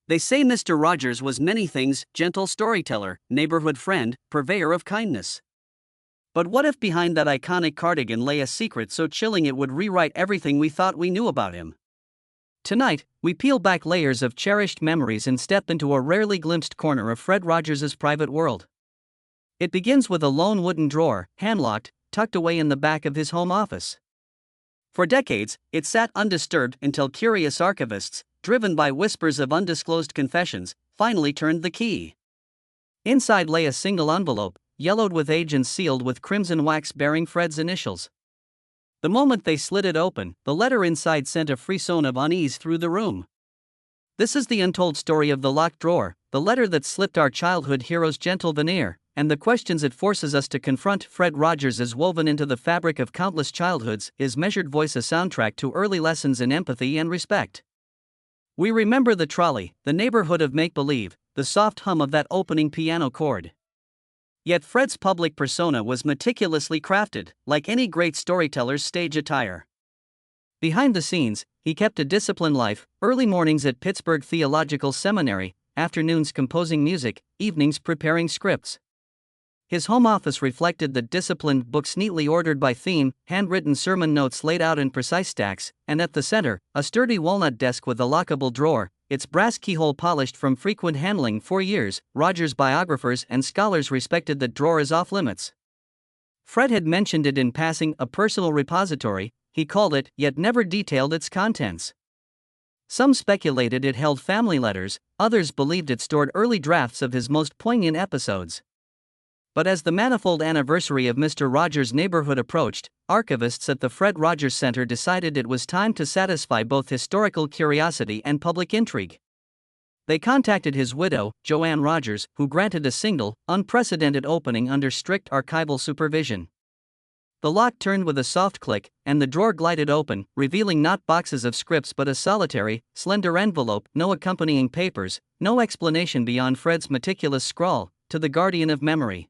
They say Mr. Rogers was many things: gentle storyteller, neighborhood friend, purveyor of kindness. But what if behind that iconic cardigan lay a secret so chilling it would rewrite everything we thought we knew about him? Tonight, we peel back layers of cherished memories and step into a rarely glimpsed corner of Fred Rogers's private world. It begins with a lone wooden drawer, hand-locked, tucked away in the back of his home office. For decades, it sat undisturbed until curious archivists, driven by whispers of undisclosed confessions, finally turned the key. Inside lay a single envelope, yellowed with age and sealed with crimson wax bearing Fred's initials. The moment they slid it open, the letter inside sent a frisson of unease through the room. This is the untold story of the locked drawer, the letter that slipped our childhood hero's gentle veneer, and the questions it forces us to confront. Fred Rogers is woven into the fabric of countless childhoods, his measured voice a soundtrack to early lessons in empathy and respect. We remember the trolley, the neighborhood of make-believe, the soft hum of that opening piano chord. Yet Fred's public persona was meticulously crafted, like any great storyteller's stage attire. Behind the scenes, he kept a disciplined life: early mornings at Pittsburgh Theological Seminary, afternoons composing music, evenings preparing scripts. His home office reflected the discipline: books neatly ordered by theme, handwritten sermon notes laid out in precise stacks, and at the center, a sturdy walnut desk with a lockable drawer, its brass keyhole polished from frequent handling. For years, Rogers biographers and scholars respected that drawer as off-limits. Fred had mentioned it in passing, a personal repository, he called it, yet never detailed its contents. Some speculated it held family letters, others believed it stored early drafts of his most poignant episodes. But as the manifold anniversary of Mr. Rogers' neighborhood approached, archivists at the Fred Rogers Center decided it was time to satisfy both historical curiosity and public intrigue. They contacted his widow, Joanne Rogers, who granted a single, unprecedented opening under strict archival supervision. The lock turned with a soft click, and the drawer glided open, revealing not boxes of scripts but a solitary, slender envelope, no accompanying papers, no explanation beyond Fred's meticulous scrawl, to the guardian of memory.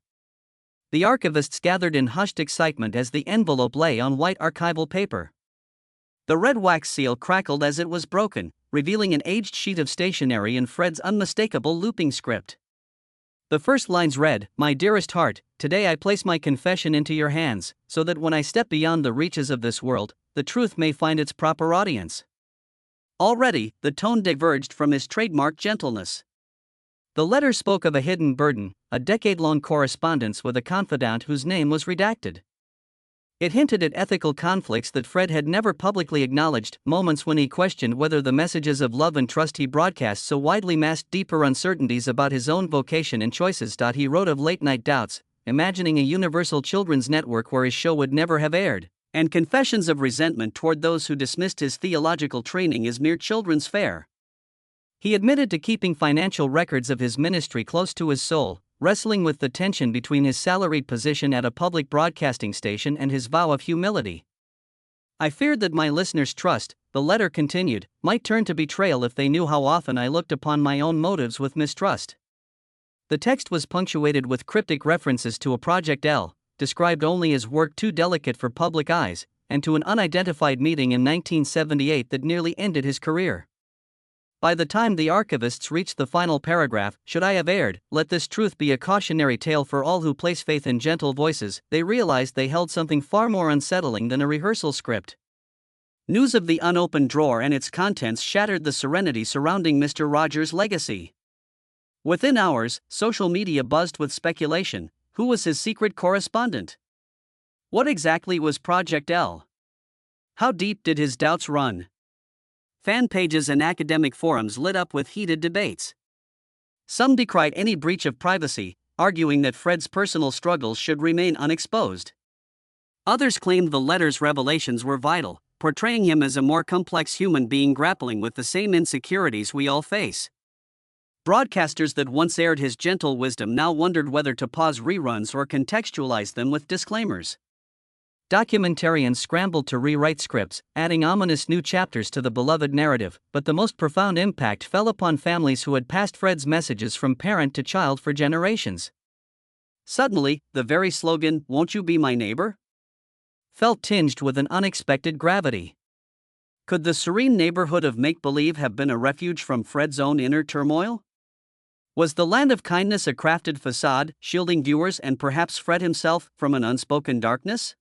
The archivists gathered in hushed excitement as the envelope lay on white archival paper. The red wax seal crackled as it was broken, revealing an aged sheet of stationery in Fred's unmistakable looping script. The first lines read, "My dearest heart, today I place my confession into your hands, so that when I step beyond the reaches of this world, the truth may find its proper audience." Already, the tone diverged from his trademark gentleness. The letter spoke of a hidden burden, a decade-long correspondence with a confidant whose name was redacted. It hinted at ethical conflicts that Fred had never publicly acknowledged, moments when he questioned whether the messages of love and trust he broadcast so widely masked deeper uncertainties about his own vocation and choices. He wrote of late-night doubts, imagining a universal children's network where his show would never have aired, and confessions of resentment toward those who dismissed his theological training as mere children's fare. He admitted to keeping financial records of his ministry close to his soul, wrestling with the tension between his salaried position at a public broadcasting station and his vow of humility. "I feared that my listeners' trust," the letter continued, "might turn to betrayal if they knew how often I looked upon my own motives with mistrust." The text was punctuated with cryptic references to a Project L, described only as work too delicate for public eyes, and to an unidentified meeting in 1978 that nearly ended his career. By the time the archivists reached the final paragraph, "Should I have erred, let this truth be a cautionary tale for all who place faith in gentle voices," they realized they held something far more unsettling than a rehearsal script. News of the unopened drawer and its contents shattered the serenity surrounding Mr. Rogers' legacy. Within hours, social media buzzed with speculation. Who was his secret correspondent? What exactly was Project L? How deep did his doubts run? Fan pages and academic forums lit up with heated debates. Some decried any breach of privacy, arguing that Fred's personal struggles should remain unexposed. Others claimed the letter's revelations were vital, portraying him as a more complex human being grappling with the same insecurities we all face. Broadcasters that once aired his gentle wisdom now wondered whether to pause reruns or contextualize them with disclaimers. Documentarians scrambled to rewrite scripts, adding ominous new chapters to the beloved narrative, but the most profound impact fell upon families who had passed Fred's messages from parent to child for generations. Suddenly, the very slogan, "Won't you be my neighbor?" felt tinged with an unexpected gravity. Could the serene neighborhood of make-believe have been a refuge from Fred's own inner turmoil? Was the land of kindness a crafted facade, shielding viewers and perhaps Fred himself from an unspoken darkness?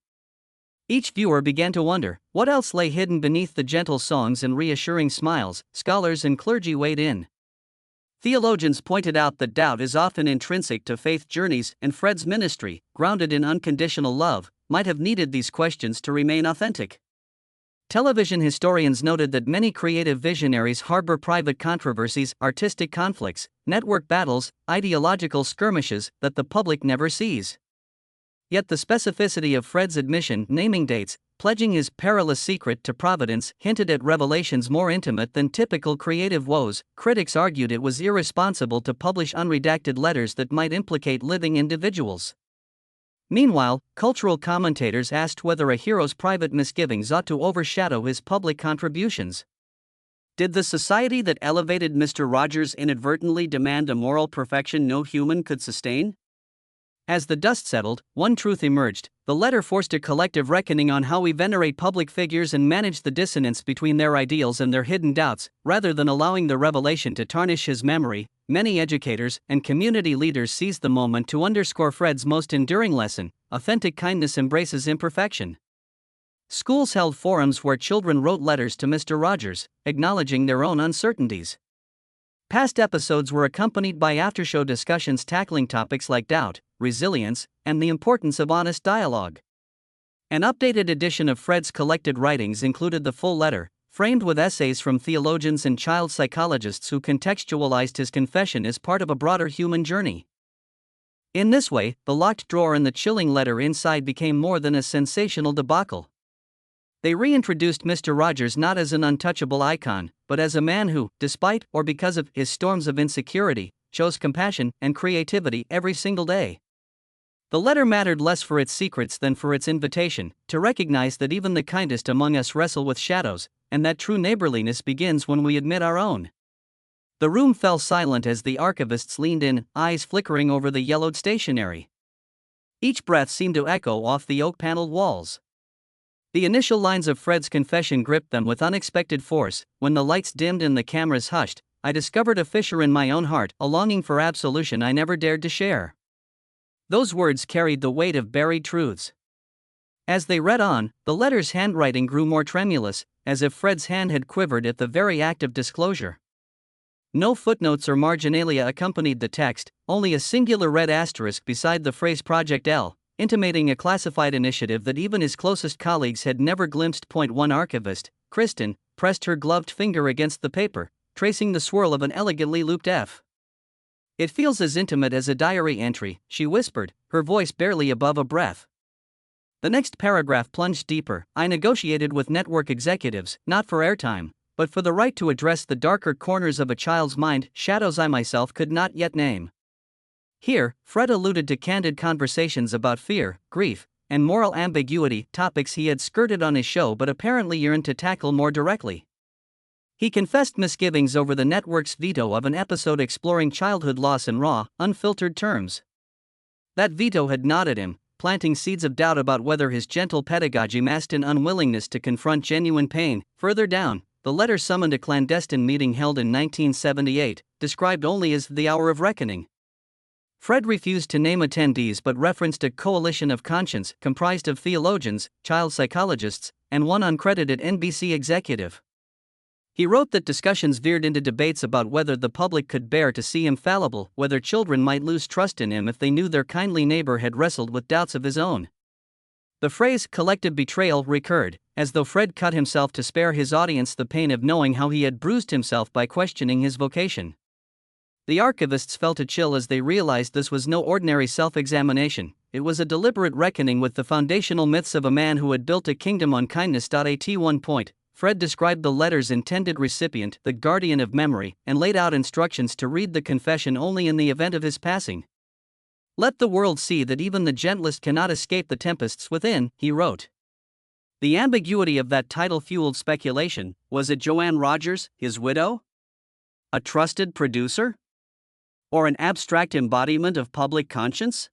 Each viewer began to wonder what else lay hidden beneath the gentle songs and reassuring smiles. Scholars and clergy weighed in. Theologians pointed out that doubt is often intrinsic to faith journeys, and Fred's ministry, grounded in unconditional love, might have needed these questions to remain authentic. Television historians noted that many creative visionaries harbor private controversies, artistic conflicts, network battles, ideological skirmishes that the public never sees. Yet the specificity of Fred's admission, naming dates, pledging his perilous secret to Providence, hinted at revelations more intimate than typical creative woes. Critics argued it was irresponsible to publish unredacted letters that might implicate living individuals. Meanwhile, cultural commentators asked whether a hero's private misgivings ought to overshadow his public contributions. Did the society that elevated Mr. Rogers inadvertently demand a moral perfection no human could sustain? As the dust settled, one truth emerged: the letter forced a collective reckoning on how we venerate public figures and manage the dissonance between their ideals and their hidden doubts. Rather than allowing the revelation to tarnish his memory, many educators and community leaders seized the moment to underscore Fred's most enduring lesson: authentic kindness embraces imperfection. Schools held forums where children wrote letters to Mr. Rogers, acknowledging their own uncertainties. Past episodes were accompanied by after-show discussions tackling topics like doubt, resilience, and the importance of honest dialogue. An updated edition of Fred's collected writings included the full letter, framed with essays from theologians and child psychologists who contextualized his confession as part of a broader human journey. In this way, the locked drawer and the chilling letter inside became more than a sensational debacle. They reintroduced Mr. Rogers not as an untouchable icon, but as a man who, despite or because of his storms of insecurity, chose compassion and creativity every single day. The letter mattered less for its secrets than for its invitation to recognize that even the kindest among us wrestle with shadows, and that true neighborliness begins when we admit our own. The room fell silent as the archivists leaned in, eyes flickering over the yellowed stationery. Each breath seemed to echo off the oak-paneled walls. The initial lines of Fred's confession gripped them with unexpected force. When the lights dimmed and the cameras hushed, I discovered a fissure in my own heart, a longing for absolution I never dared to share. Those words carried the weight of buried truths. As they read on, the letter's handwriting grew more tremulous, as if Fred's hand had quivered at the very act of disclosure. No footnotes or marginalia accompanied the text, only a singular red asterisk beside the phrase Project L, intimating a classified initiative that even his closest colleagues had never glimpsed. One archivist, Kristen, pressed her gloved finger against the paper, tracing the swirl of an elegantly looped F. "It feels as intimate as a diary entry," she whispered, her voice barely above a breath. The next paragraph plunged deeper. "I negotiated with network executives, not for airtime, but for the right to address the darker corners of a child's mind, shadows I myself could not yet name." Here, Fred alluded to candid conversations about fear, grief, and moral ambiguity, topics he had skirted on his show but apparently yearned to tackle more directly. He confessed misgivings over the network's veto of an episode exploring childhood loss in raw, unfiltered terms. That veto had gnawed at him, planting seeds of doubt about whether his gentle pedagogy masked an unwillingness to confront genuine pain. Further down, the letter summoned a clandestine meeting held in 1978, described only as the hour of reckoning. Fred refused to name attendees but referenced a coalition of conscience comprised of theologians, child psychologists, and one uncredited NBC executive. He wrote that discussions veered into debates about whether the public could bear to see him fallible, whether children might lose trust in him if they knew their kindly neighbor had wrestled with doubts of his own. The phrase collective betrayal recurred, as though Fred cut himself to spare his audience the pain of knowing how he had bruised himself by questioning his vocation. The archivists felt a chill as they realized this was no ordinary self-examination. It was a deliberate reckoning with the foundational myths of a man who had built a kingdom on kindness. At one point, Fred described the letter's intended recipient, the guardian of memory, and laid out instructions to read the confession only in the event of his passing. "Let the world see that even the gentlest cannot escape the tempests within," he wrote. The ambiguity of that title fueled speculation. Was it Joanne Rogers, his widow? A trusted producer? Or an abstract embodiment of public conscience?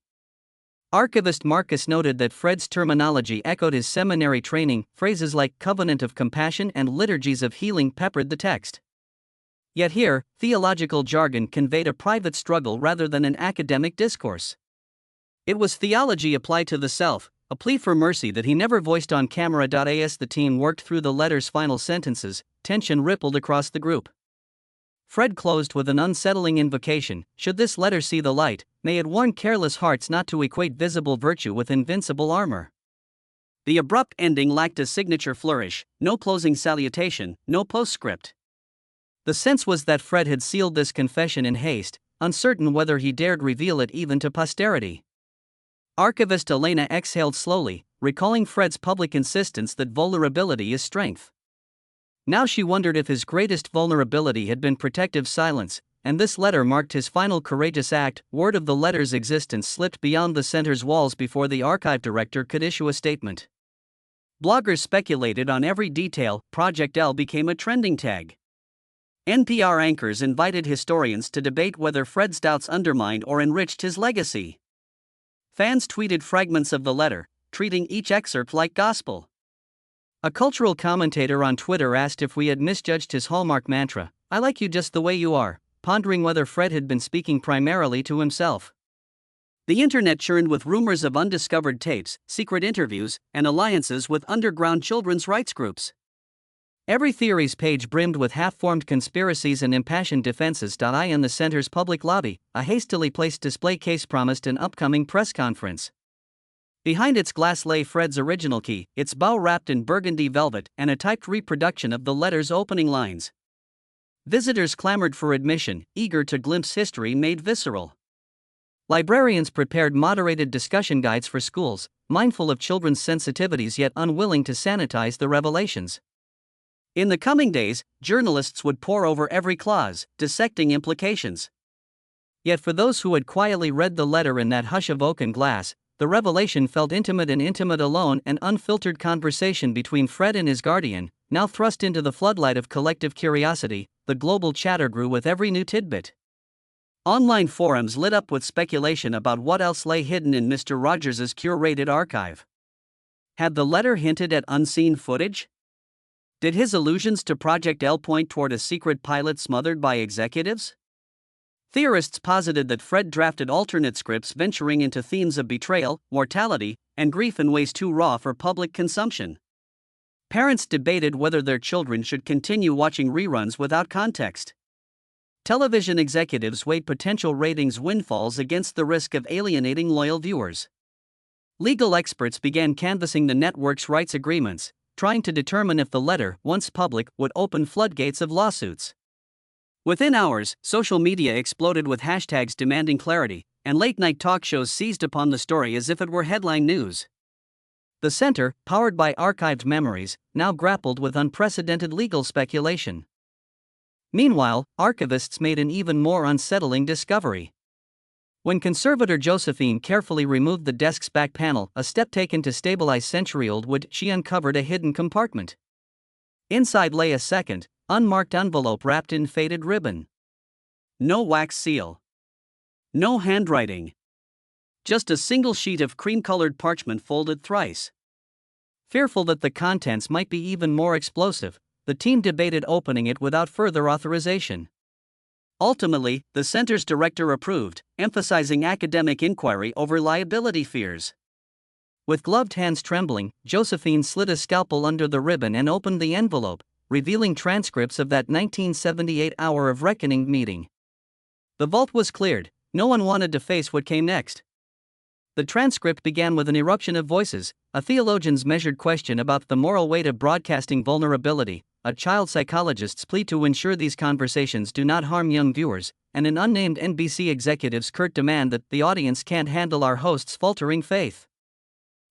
Archivist Marcus noted that Fred's terminology echoed his seminary training, phrases like covenant of compassion and liturgies of healing peppered the text. Yet here, theological jargon conveyed a private struggle rather than an academic discourse. It was theology applied to the self, a plea for mercy that he never voiced on camera. As the team worked through the letter's final sentences, tension rippled across the group. Fred closed with an unsettling invocation: should this letter see the light, may it warn careless hearts not to equate visible virtue with invincible armor. The abrupt ending lacked a signature flourish, no closing salutation, no postscript. The sense was that Fred had sealed this confession in haste, uncertain whether he dared reveal it even to posterity. Archivist Elena exhaled slowly, recalling Fred's public insistence that vulnerability is strength. Now she wondered if his greatest vulnerability had been protective silence, and this letter marked his final courageous act. Word of the letter's existence slipped beyond the center's walls before the archive director could issue a statement. Bloggers speculated on every detail. Project L became a trending tag. NPR anchors invited historians to debate whether Fred's doubts undermined or enriched his legacy. Fans tweeted fragments of the letter, treating each excerpt like gospel. A cultural commentator on Twitter asked if we had misjudged his hallmark mantra, "I like you just the way you are," pondering whether Fred had been speaking primarily to himself. The internet churned with rumors of undiscovered tapes, secret interviews, and alliances with underground children's rights groups. Every theories page brimmed with half-formed conspiracies and impassioned defenses. In the center's public lobby, a hastily placed display case promised an upcoming press conference. Behind its glass lay Fred's original key, its bow wrapped in burgundy velvet, and a typed reproduction of the letter's opening lines. Visitors clamored for admission, eager to glimpse history made visceral. Librarians prepared moderated discussion guides for schools, mindful of children's sensitivities yet unwilling to sanitize the revelations. In the coming days, journalists would pore over every clause, dissecting implications. Yet for those who had quietly read the letter in that hush of oak and glass, the revelation felt intimate, and intimate alone. An unfiltered conversation between Fred and his guardian, now thrust into the floodlight of collective curiosity. The global chatter grew with every new tidbit. Online forums lit up with speculation about what else lay hidden in Mr. Rogers's curated archive. Had the letter hinted at unseen footage? Did his allusions to Project L point toward a secret pilot smothered by executives? Theorists posited that Fred drafted alternate scripts venturing into themes of betrayal, mortality, and grief in ways too raw for public consumption. Parents debated whether their children should continue watching reruns without context. Television executives weighed potential ratings windfalls against the risk of alienating loyal viewers. Legal experts began canvassing the network's rights agreements, trying to determine if the letter, once public, would open floodgates of lawsuits. Within hours, social media exploded with hashtags demanding clarity, and late-night talk shows seized upon the story as if it were headline news. The center, powered by archived memories, now grappled with unprecedented legal speculation. Meanwhile, archivists made an even more unsettling discovery. When conservator Josephine carefully removed the desk's back panel, a step taken to stabilize century-old wood, she uncovered a hidden compartment. Inside lay a second, unmarked envelope wrapped in faded ribbon. No wax seal. No handwriting. Just a single sheet of cream-colored parchment folded thrice. Fearful that the contents might be even more explosive, the team debated opening it without further authorization. Ultimately, the center's director approved, emphasizing academic inquiry over liability fears. With gloved hands trembling, Josephine slid a scalpel under the ribbon and opened the envelope, revealing transcripts of that 1978 Hour of Reckoning meeting. The vault was cleared. No one wanted to face what came next. The transcript began with an eruption of voices, a theologian's measured question about the moral weight of broadcasting vulnerability, a child psychologist's plea to ensure these conversations do not harm young viewers, and an unnamed NBC executive's curt demand that the audience can't handle our host's faltering faith.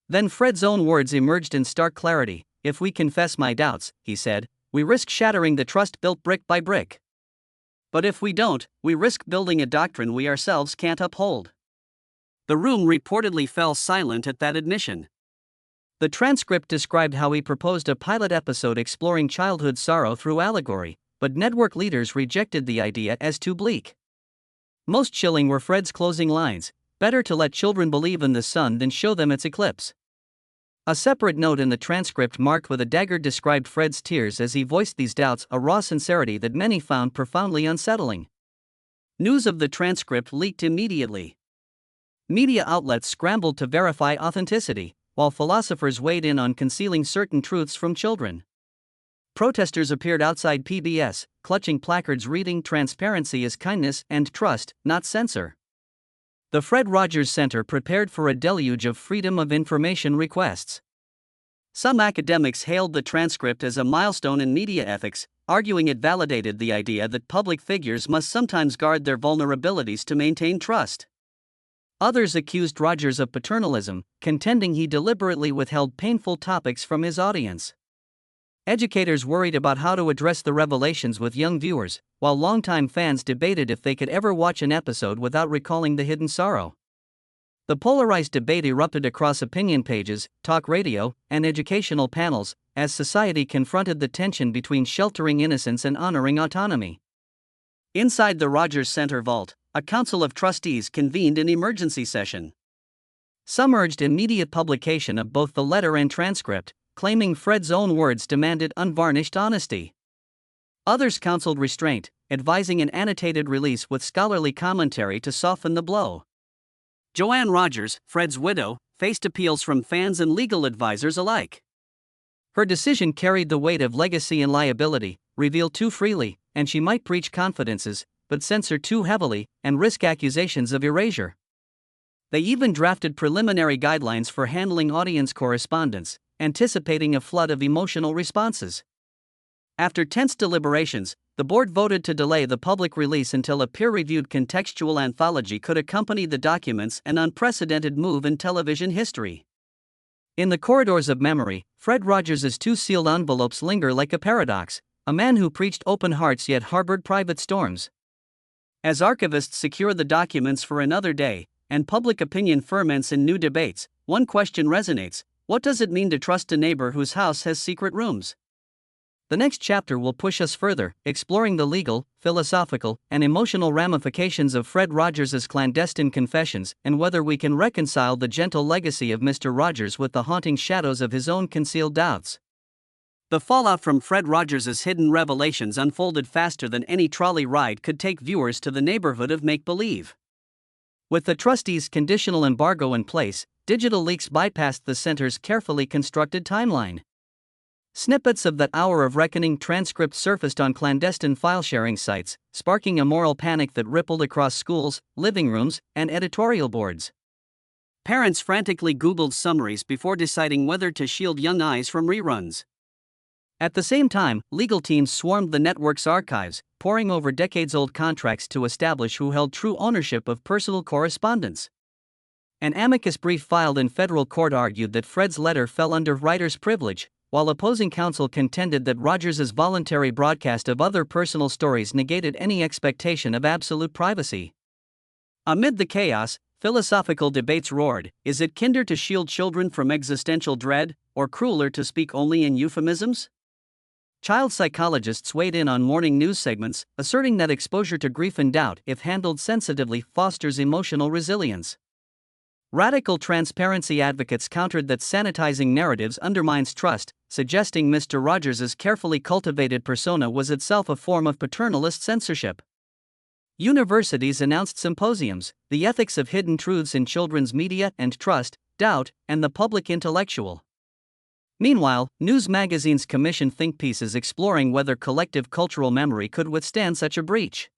Then Fred's own words emerged in stark clarity. "If we confess my doubts," he said, "we risk shattering the trust built brick by brick. But if we don't, we risk building a doctrine we ourselves can't uphold." The room reportedly fell silent at that admission. The transcript described how he proposed a pilot episode exploring childhood sorrow through allegory, but network leaders rejected the idea as too bleak. Most chilling were Fred's closing lines: Better to let children believe in the sun than show them its eclipse. A separate note in the transcript marked with a dagger described Fred's tears as he voiced these doubts, a raw sincerity that many found profoundly unsettling. News of the transcript leaked immediately. Media outlets scrambled to verify authenticity, while philosophers weighed in on concealing certain truths from children. Protesters appeared outside PBS, clutching placards reading "Transparency is kindness and trust, not censor." The Fred Rogers Center prepared for a deluge of Freedom of Information requests. Some academics hailed the transcript as a milestone in media ethics, arguing it validated the idea that public figures must sometimes guard their vulnerabilities to maintain trust. Others accused Rogers of paternalism, contending he deliberately withheld painful topics from his audience. Educators worried about how to address the revelations with young viewers, while longtime fans debated if they could ever watch an episode without recalling the hidden sorrow. The polarized debate erupted across opinion pages, talk radio, and educational panels, as society confronted the tension between sheltering innocence and honoring autonomy. Inside the Rogers Center vault, a council of trustees convened an emergency session. Some urged immediate publication of both the letter and transcript, claiming Fred's own words demanded unvarnished honesty. Others counseled restraint, advising an annotated release with scholarly commentary to soften the blow. Joanne Rogers, Fred's widow, faced appeals from fans and legal advisors alike. Her decision carried the weight of legacy and liability, reveal too freely, and she might breach confidences, but censor too heavily, and risk accusations of erasure. They even drafted preliminary guidelines for handling audience correspondence, anticipating a flood of emotional responses. After tense deliberations, the board voted to delay the public release until a peer-reviewed contextual anthology could accompany the documents, an unprecedented move in television history. In the corridors of memory, Fred Rogers' two sealed envelopes linger like a paradox, a man who preached open hearts yet harbored private storms. As archivists secure the documents for another day, and public opinion ferments in new debates, one question resonates: what does it mean to trust a neighbor whose house has secret rooms? The next chapter will push us further, exploring the legal, philosophical, and emotional ramifications of Fred Rogers' clandestine confessions, and whether we can reconcile the gentle legacy of Mr. Rogers with the haunting shadows of his own concealed doubts. The fallout from Fred Rogers' hidden revelations unfolded faster than any trolley ride could take viewers to the neighborhood of make-believe. With the trustees' conditional embargo in place, digital leaks bypassed the center's carefully constructed timeline. Snippets of that hour of reckoning transcript surfaced on clandestine file-sharing sites, sparking a moral panic that rippled across schools, living rooms, and editorial boards. Parents frantically Googled summaries before deciding whether to shield young eyes from reruns. At the same time, legal teams swarmed the network's archives, poring over decades-old contracts to establish who held true ownership of personal correspondence. An amicus brief filed in federal court argued that Fred's letter fell under writer's privilege, while opposing counsel contended that Rogers' voluntary broadcast of other personal stories negated any expectation of absolute privacy. Amid the chaos, philosophical debates roared: is it kinder to shield children from existential dread, or crueler to speak only in euphemisms? Child psychologists weighed in on morning news segments, asserting that exposure to grief and doubt, if handled sensitively, fosters emotional resilience. Radical transparency advocates countered that sanitizing narratives undermines trust, suggesting Mr. Rogers' carefully cultivated persona was itself a form of paternalist censorship. Universities announced symposiums, The Ethics of Hidden Truths in Children's Media and Trust, Doubt, and the Public Intellectual. Meanwhile, news magazines commissioned think pieces exploring whether collective cultural memory could withstand such a breach.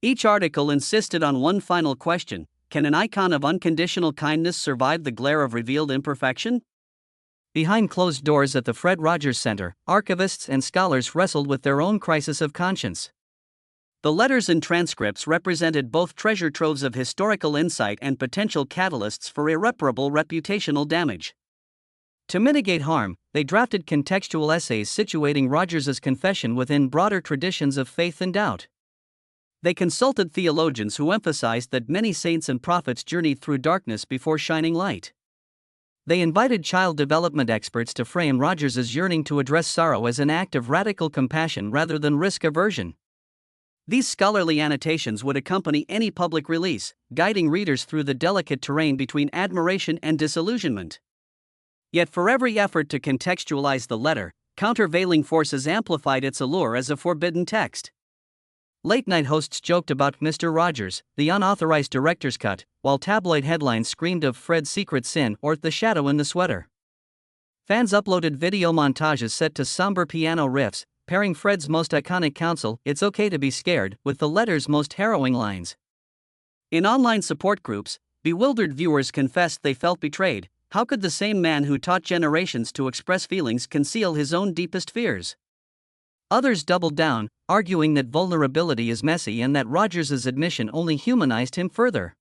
Each article insisted on one final question: can an icon of unconditional kindness survive the glare of revealed imperfection? Behind closed doors at the Fred Rogers Center, archivists and scholars wrestled with their own crisis of conscience. The letters and transcripts represented both treasure troves of historical insight and potential catalysts for irreparable reputational damage. To mitigate harm, they drafted contextual essays situating Rogers' confession within broader traditions of faith and doubt. They consulted theologians who emphasized that many saints and prophets journeyed through darkness before shining light. They invited child development experts to frame Rogers' yearning to address sorrow as an act of radical compassion rather than risk aversion. These scholarly annotations would accompany any public release, guiding readers through the delicate terrain between admiration and disillusionment. Yet for every effort to contextualize the letter, countervailing forces amplified its allure as a forbidden text. Late-night hosts joked about Mr. Rogers, the unauthorized director's cut, while tabloid headlines screamed of Fred's secret sin or the shadow in the sweater. Fans uploaded video montages set to somber piano riffs, pairing Fred's most iconic counsel, "It's okay to be scared," with the letter's most harrowing lines. In online support groups, bewildered viewers confessed they felt betrayed. How could the same man who taught generations to express feelings conceal his own deepest fears? Others doubled down, arguing that vulnerability is messy and that Rogers's admission only humanized him further.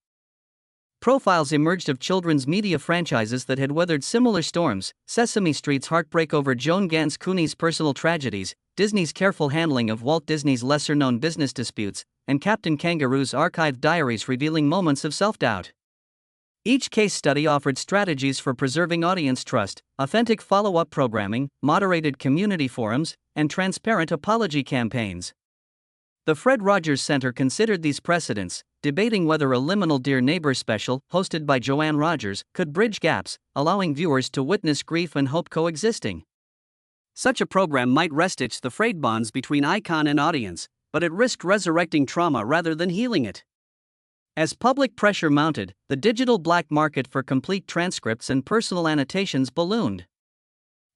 Profiles emerged of children's media franchises that had weathered similar storms: Sesame Street's heartbreak over Joan Gans Cooney's personal tragedies, Disney's careful handling of Walt Disney's lesser-known business disputes, and Captain Kangaroo's archived diaries revealing moments of self-doubt. Each case study offered strategies for preserving audience trust, authentic follow-up programming, moderated community forums, and transparent apology campaigns. The Fred Rogers Center considered these precedents, debating whether a liminal Dear Neighbor special, hosted by Joanne Rogers, could bridge gaps, allowing viewers to witness grief and hope coexisting. Such a program might restitch the frayed bonds between icon and audience, but it risked resurrecting trauma rather than healing it. As public pressure mounted, the digital black market for complete transcripts and personal annotations ballooned.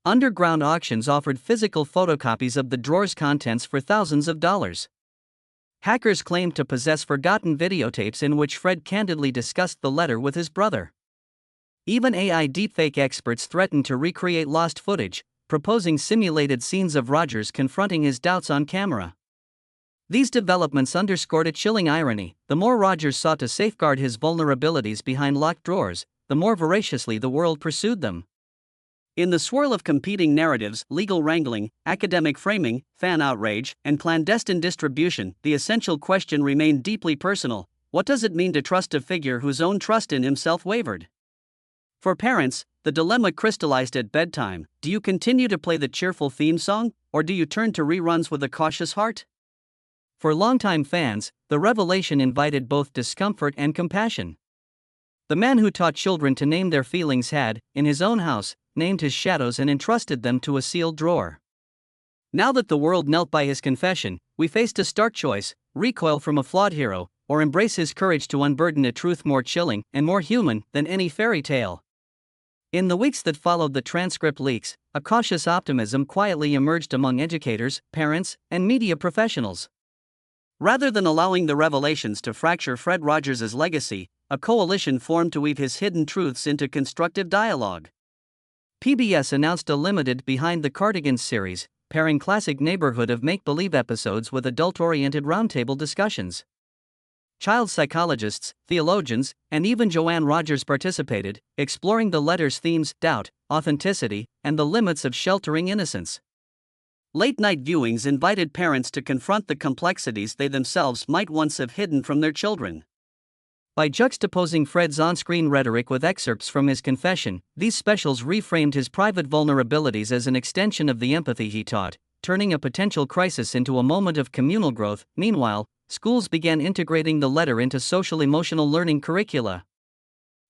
Underground auctions offered physical photocopies of the drawer's contents for thousands of dollars. Hackers claimed to possess forgotten videotapes in which Fred candidly discussed the letter with his brother. Even AI deepfake experts threatened to recreate lost footage, proposing simulated scenes of Rogers confronting his doubts on camera. These developments underscored a chilling irony: the more Rogers sought to safeguard his vulnerabilities behind locked drawers, the more voraciously the world pursued them. In the swirl of competing narratives, legal wrangling, academic framing, fan outrage, and clandestine distribution, the essential question remained deeply personal: what does it mean to trust a figure whose own trust in himself wavered? For parents, the dilemma crystallized at bedtime: do you continue to play the cheerful theme song, or do you turn to reruns with a cautious heart? For longtime fans, the revelation invited both discomfort and compassion. The man who taught children to name their feelings had, in his own house, named his shadows and entrusted them to a sealed drawer. Now that the world knelt by his confession, we faced a stark choice: recoil from a flawed hero, or embrace his courage to unburden a truth more chilling and more human than any fairy tale. In the weeks that followed the transcript leaks, a cautious optimism quietly emerged among educators, parents, and media professionals. Rather than allowing the revelations to fracture Fred Rogers' legacy, a coalition formed to weave his hidden truths into constructive dialogue. PBS announced a limited Behind the Cardigans series, pairing classic neighborhood of make-believe episodes with adult-oriented roundtable discussions. Child psychologists, theologians, and even Joanne Rogers participated, exploring the letter's themes: doubt, authenticity, and the limits of sheltering innocence. Late-night viewings invited parents to confront the complexities they themselves might once have hidden from their children. By juxtaposing Fred's on-screen rhetoric with excerpts from his confession, these specials reframed his private vulnerabilities as an extension of the empathy he taught, turning a potential crisis into a moment of communal growth. Meanwhile, schools began integrating the letter into social-emotional learning curricula.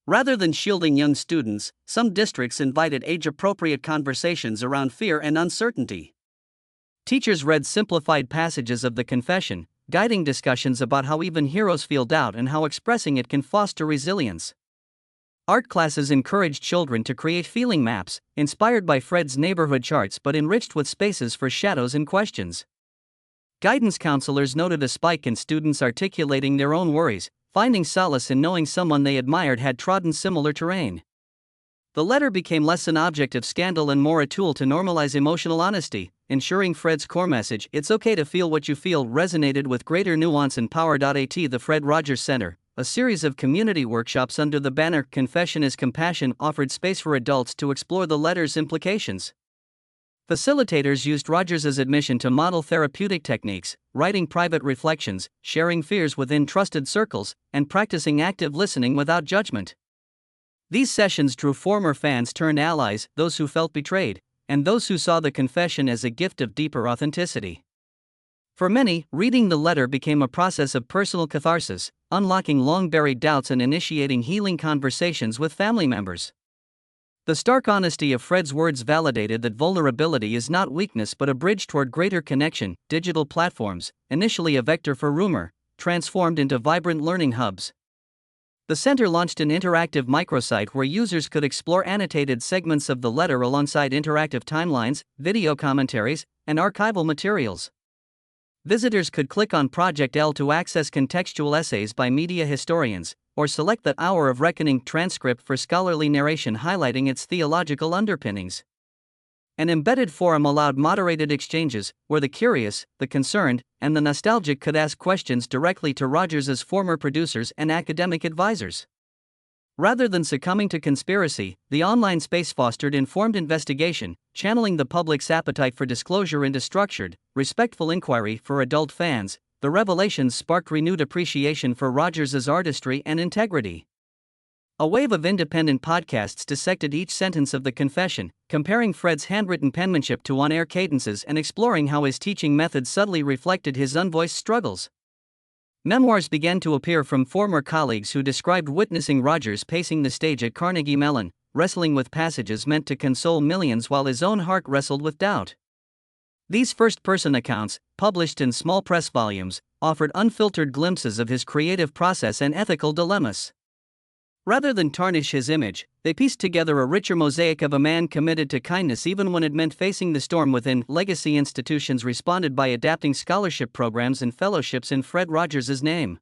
Rather than shielding young students, some districts invited age-appropriate conversations around fear and uncertainty. Teachers read simplified passages of the confession, guiding discussions about how even heroes feel doubt and how expressing it can foster resilience. Art classes encouraged children to create feeling maps, inspired by Fred's neighborhood charts but enriched with spaces for shadows and questions. Guidance counselors noted a spike in students articulating their own worries, finding solace in knowing someone they admired had trodden similar terrain. The letter became less an object of scandal and more a tool to normalize emotional honesty, ensuring Fred's core message, "It's okay to feel what you feel," resonated with greater nuance and power. The Fred Rogers Center, a series of community workshops under the banner "Confession is Compassion," offered space for adults to explore the letter's implications. Facilitators used Rogers' admission to model therapeutic techniques, writing private reflections, sharing fears within trusted circles, and practicing active listening without judgment. These sessions drew former fans turned allies, those who felt betrayed, and those who saw the confession as a gift of deeper authenticity. For many, reading the letter became a process of personal catharsis, unlocking long-buried doubts and initiating healing conversations with family members. The stark honesty of Fred's words validated that vulnerability is not weakness but a bridge toward greater connection. Digital platforms, initially a vector for rumor, transformed into vibrant learning hubs. The center launched an interactive microsite where users could explore annotated segments of the letter alongside interactive timelines, video commentaries, and archival materials. Visitors could click on Project L to access contextual essays by media historians, or select the Hour of Reckoning transcript for scholarly narration highlighting its theological underpinnings. An embedded forum allowed moderated exchanges, where the curious, the concerned, and the nostalgic could ask questions directly to Rogers's former producers and academic advisors. Rather than succumbing to conspiracy, the online space fostered informed investigation, channeling the public's appetite for disclosure into structured, respectful inquiry. For adult fans, the revelations sparked renewed appreciation for Rogers's artistry and integrity. A wave of independent podcasts dissected each sentence of the confession, comparing Fred's handwritten penmanship to on-air cadences and exploring how his teaching methods subtly reflected his unvoiced struggles. Memoirs began to appear from former colleagues who described witnessing Rogers pacing the stage at Carnegie Mellon, wrestling with passages meant to console millions while his own heart wrestled with doubt. These first-person accounts, published in small press volumes, offered unfiltered glimpses of his creative process and ethical dilemmas. Rather than tarnish his image, they pieced together a richer mosaic of a man committed to kindness even when it meant facing the storm within. Legacy institutions responded by adapting scholarship programs and fellowships in Fred Rogers's name.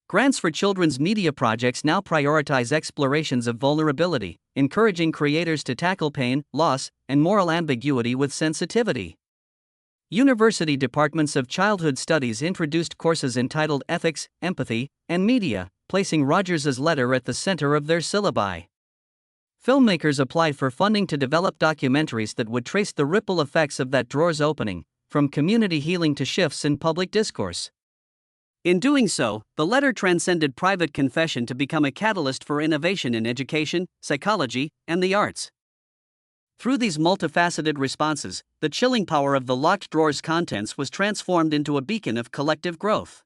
Grants for children's media projects now prioritize explorations of vulnerability, encouraging creators to tackle pain, loss, and moral ambiguity with sensitivity. University departments of childhood studies introduced courses entitled Ethics, Empathy, and Media, placing Rogers's letter at the center of their syllabi. Filmmakers applied for funding to develop documentaries that would trace the ripple effects of that drawer's opening, from community healing to shifts in public discourse. In doing so, the letter transcended private confession to become a catalyst for innovation in education, psychology, and the arts. Through these multifaceted responses, the chilling power of the locked drawer's contents was transformed into a beacon of collective growth.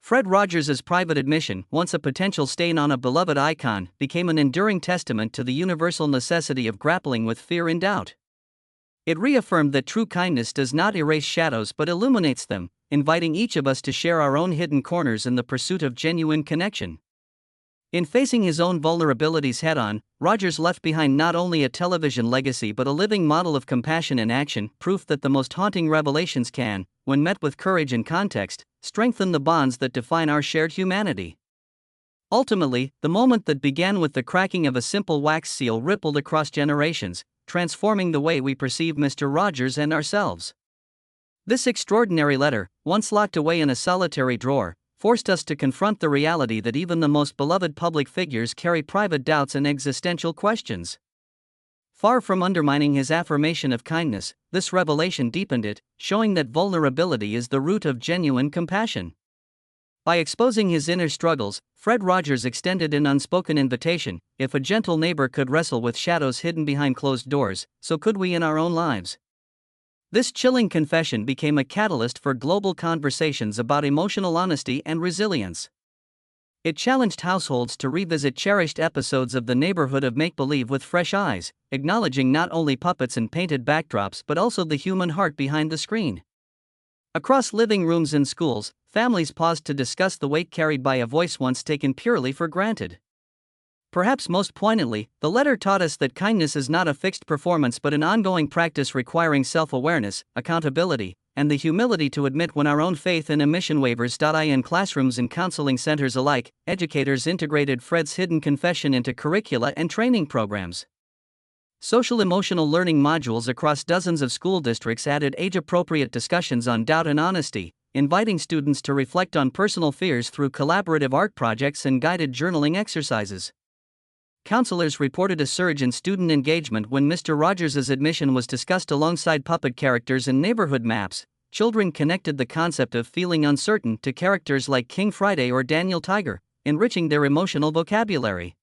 Fred Rogers's private admission, once a potential stain on a beloved icon, became an enduring testament to the universal necessity of grappling with fear and doubt. It reaffirmed that true kindness does not erase shadows but illuminates them, inviting each of us to share our own hidden corners in the pursuit of genuine connection. In facing his own vulnerabilities head-on, Rogers left behind not only a television legacy but a living model of compassion in action, proof that the most haunting revelations can, when met with courage and context, strengthen the bonds that define our shared humanity. Ultimately, the moment that began with the cracking of a simple wax seal rippled across generations, transforming the way we perceive Mr. Rogers and ourselves. This extraordinary letter, once locked away in a solitary drawer, forced us to confront the reality that even the most beloved public figures carry private doubts and existential questions. Far from undermining his affirmation of kindness, this revelation deepened it, showing that vulnerability is the root of genuine compassion. By exposing his inner struggles, Fred Rogers extended an unspoken invitation: if a gentle neighbor could wrestle with shadows hidden behind closed doors, so could we in our own lives. This chilling confession became a catalyst for global conversations about emotional honesty and resilience. It challenged households to revisit cherished episodes of the neighborhood of make-believe with fresh eyes, acknowledging not only puppets and painted backdrops but also the human heart behind the screen. Across living rooms and schools, families paused to discuss the weight carried by a voice once taken purely for granted. Perhaps most poignantly, the letter taught us that kindness is not a fixed performance but an ongoing practice requiring self-awareness, accountability, and the humility to admit when our own faith and mission wavers. In classrooms and counseling centers alike, educators integrated Fred's hidden confession into curricula and training programs. Social-emotional learning modules across dozens of school districts added age-appropriate discussions on doubt and honesty, inviting students to reflect on personal fears through collaborative art projects and guided journaling exercises. Counselors reported a surge in student engagement when Mr. Rogers's admission was discussed alongside puppet characters and neighborhood maps. Children connected the concept of feeling uncertain to characters like King Friday or Daniel Tiger, enriching their emotional vocabulary.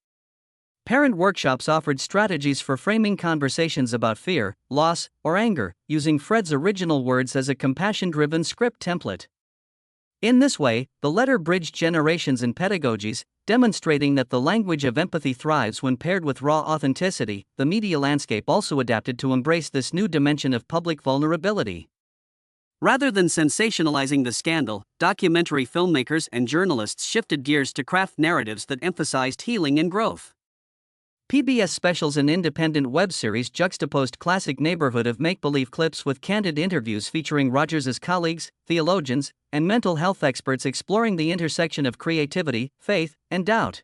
Parent workshops offered strategies for framing conversations about fear, loss, or anger, using Fred's original words as a compassion-driven script template. In this way, the letter bridged generations in pedagogies, demonstrating that the language of empathy thrives when paired with raw authenticity. The media landscape also adapted to embrace this new dimension of public vulnerability. Rather than sensationalizing the scandal, documentary filmmakers and journalists shifted gears to craft narratives that emphasized healing and growth. PBS specials and independent web series juxtaposed classic neighborhood of make-believe clips with candid interviews featuring Rogers' colleagues, theologians, and mental health experts exploring the intersection of creativity, faith, and doubt.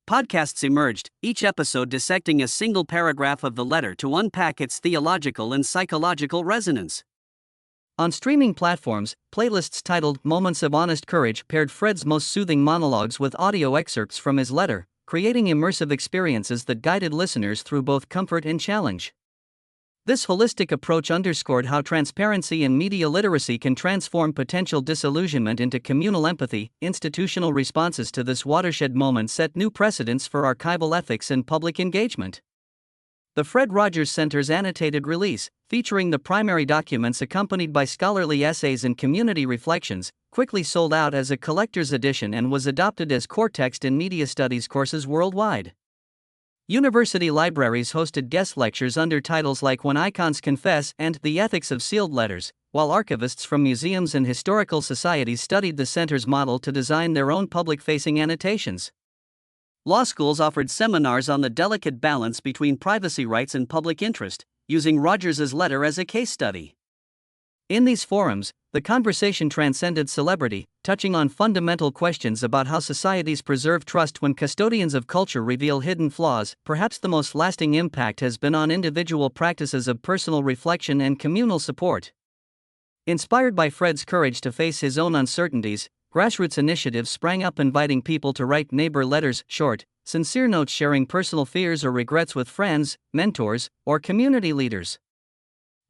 Podcasts emerged, each episode dissecting a single paragraph of the letter to unpack its theological and psychological resonance. On streaming platforms, playlists titled Moments of Honest Courage paired Fred's most soothing monologues with audio excerpts from his letter, creating immersive experiences that guided listeners through both comfort and challenge. This holistic approach underscored how transparency and media literacy can transform potential disillusionment into communal empathy. Institutional responses to this watershed moment set new precedents for archival ethics and public engagement. The Fred Rogers Center's annotated release, featuring the primary documents accompanied by scholarly essays and community reflections, quickly sold out as a collector's edition and was adopted as core text in media studies courses worldwide. University libraries hosted guest lectures under titles like When Icons Confess and The Ethics of Sealed Letters, while archivists from museums and historical societies studied the center's model to design their own public-facing annotations. Law schools offered seminars on the delicate balance between privacy rights and public interest, using Rogers' letter as a case study. In these forums, the conversation transcended celebrity, touching on fundamental questions about how societies preserve trust when custodians of culture reveal hidden flaws. Perhaps the most lasting impact has been on individual practices of personal reflection and communal support. Inspired by Fred's courage to face his own uncertainties, grassroots initiatives sprang up inviting people to write neighbor letters, short, sincere notes sharing personal fears or regrets with friends, mentors, or community leaders.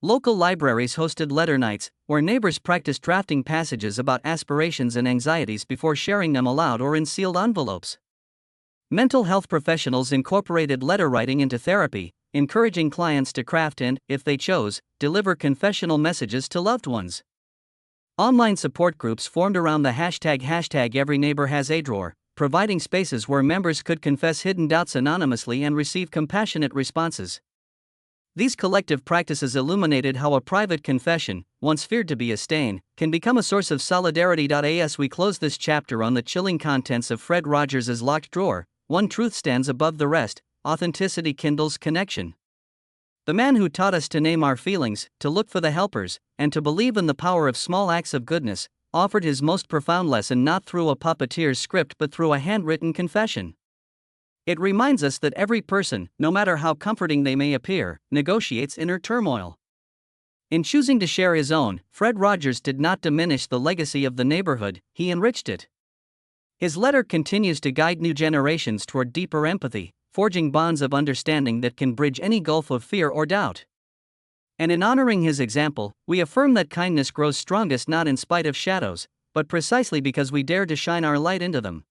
Local libraries hosted letter nights, where neighbors practiced drafting passages about aspirations and anxieties before sharing them aloud or in sealed envelopes. Mental health professionals incorporated letter writing into therapy, encouraging clients to craft and, if they chose, deliver confessional messages to loved ones. Online support groups formed around the hashtag #EveryNeighborHasADrawer, providing spaces where members could confess hidden doubts anonymously and receive compassionate responses. These collective practices illuminated how a private confession, once feared to be a stain, can become a source of solidarity. As we close this chapter on the chilling contents of Fred Rogers' locked drawer, one truth stands above the rest: authenticity kindles connection. The man who taught us to name our feelings, to look for the helpers, and to believe in the power of small acts of goodness, offered his most profound lesson not through a puppeteer's script but through a handwritten confession. It reminds us that every person, no matter how comforting they may appear, negotiates inner turmoil. In choosing to share his own, Fred Rogers did not diminish the legacy of the neighborhood, he enriched it. His letter continues to guide new generations toward deeper empathy, forging bonds of understanding that can bridge any gulf of fear or doubt. And in honoring his example, we affirm that kindness grows strongest not in spite of shadows, but precisely because we dare to shine our light into them.